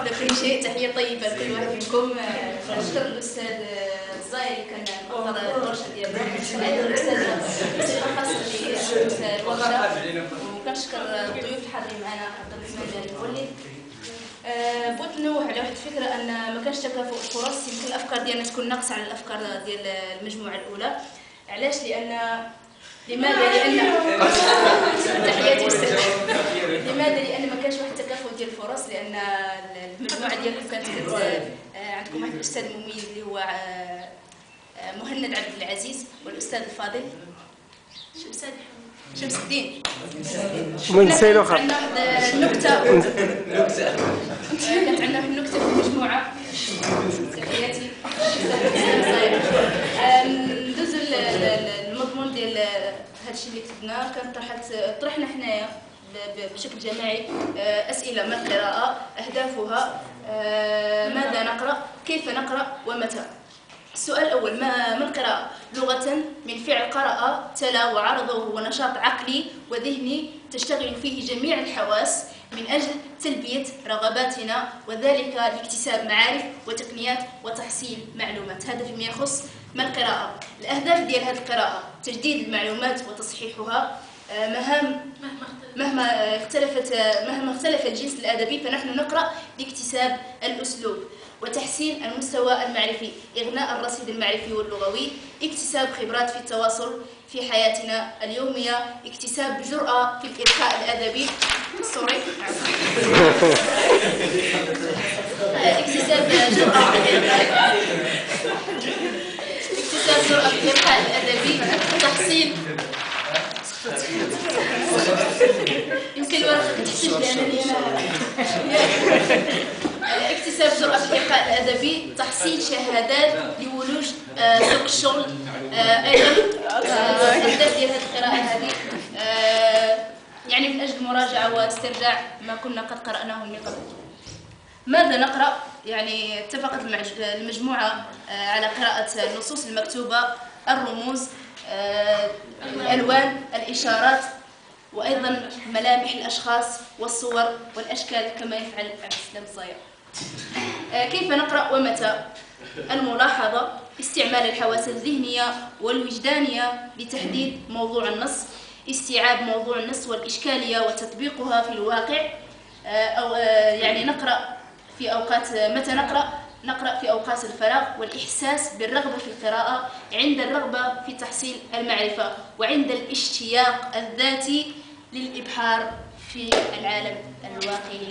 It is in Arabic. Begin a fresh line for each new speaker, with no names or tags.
قبل كل شيء تحية طيبة لكل واحد منكم. نشكر الأستاذ الزايري كان أفضل الورشة ديالنا، أيضا الأستاذ موسيقى خاصة في الورشة، وكنشكر الضيوف الحاضرين معنا عبد الرحمن المولد. بغيت نوه على واحد الفكرة أن ما كانش تكافؤ الفرص، يمكن الأفكار ديالنا تكون ناقصة على الأفكار ديال المجموعة الأولى. علاش؟ لأن ما كانش واحد التكافؤ ديال الفرص، لأن المجموعة ديالكم كانت عندكم واحد الأستاذ مميز اللي هو مهند عبد العزيز، والأستاذ الفاضل شمس الدين.
ونسيلو خاطر
عندنا واحد النكتة كانت عندنا واحد النكتة في المجموعة. تحياتي. ندوزو المضمون ديال هادشي اللي كتبناه. طرحنا حنايا بشكل جماعي أسئلة ما القراءة، أهدافها، ماذا نقرأ، كيف نقرأ، ومتى. السؤال الأول: ما القراءة؟ لغة من فعل قرأ، تلا وعرضه، هو نشاط عقلي وذهني تشتغل فيه جميع الحواس من أجل تلبية رغباتنا، وذلك لاكتساب معارف وتقنيات وتحصيل معلومات. هذا فيما يخص ما القراءة. الأهداف ديال هذه القراءة: تجديد المعلومات وتصحيحها. مهما اختلف الجنس الأدبي فنحن نقرأ لاكتساب الأسلوب وتحسين المستوى المعرفي، إغناء الرصيد المعرفي واللغوي، اكتساب خبرات في التواصل في حياتنا اليومية، اكتساب جرأة في الإلقاء الأدبي. اكتساب جرأة في الإلقاء الأدبي، تحصيل يمكن الورقة تحسب بأنني أنا اكتساب جرأة في الإلقاء الأدبي، تحصيل شهادات لولوج سوق الشغل. أيضا الهدف ديال هذه القراءة هذه يعني من أجل مراجعة واسترجاع ما كنا قد قرأناه من قبل. ماذا نقرأ؟ يعني اتفقت المجموعة على قراءة النصوص المكتوبة، الرموز، الألوان، الإشارات، وأيضا ملامح الأشخاص والصور والأشكال كما يفعل عبد السلام الصايغ. كيف نقرأ ومتى؟ الملاحظة، استعمال الحواس الذهنية والوجدانية لتحديد موضوع النص، استيعاب موضوع النص والإشكالية وتطبيقها في الواقع. أو يعني نقرأ في أوقات. متى نقرأ؟ نقرأ في أوقات الفراغ والإحساس بالرغبة في القراءة، عند الرغبة في تحصيل المعرفة، وعند الاشتياق الذاتي للإبحار في العالم الواقعي.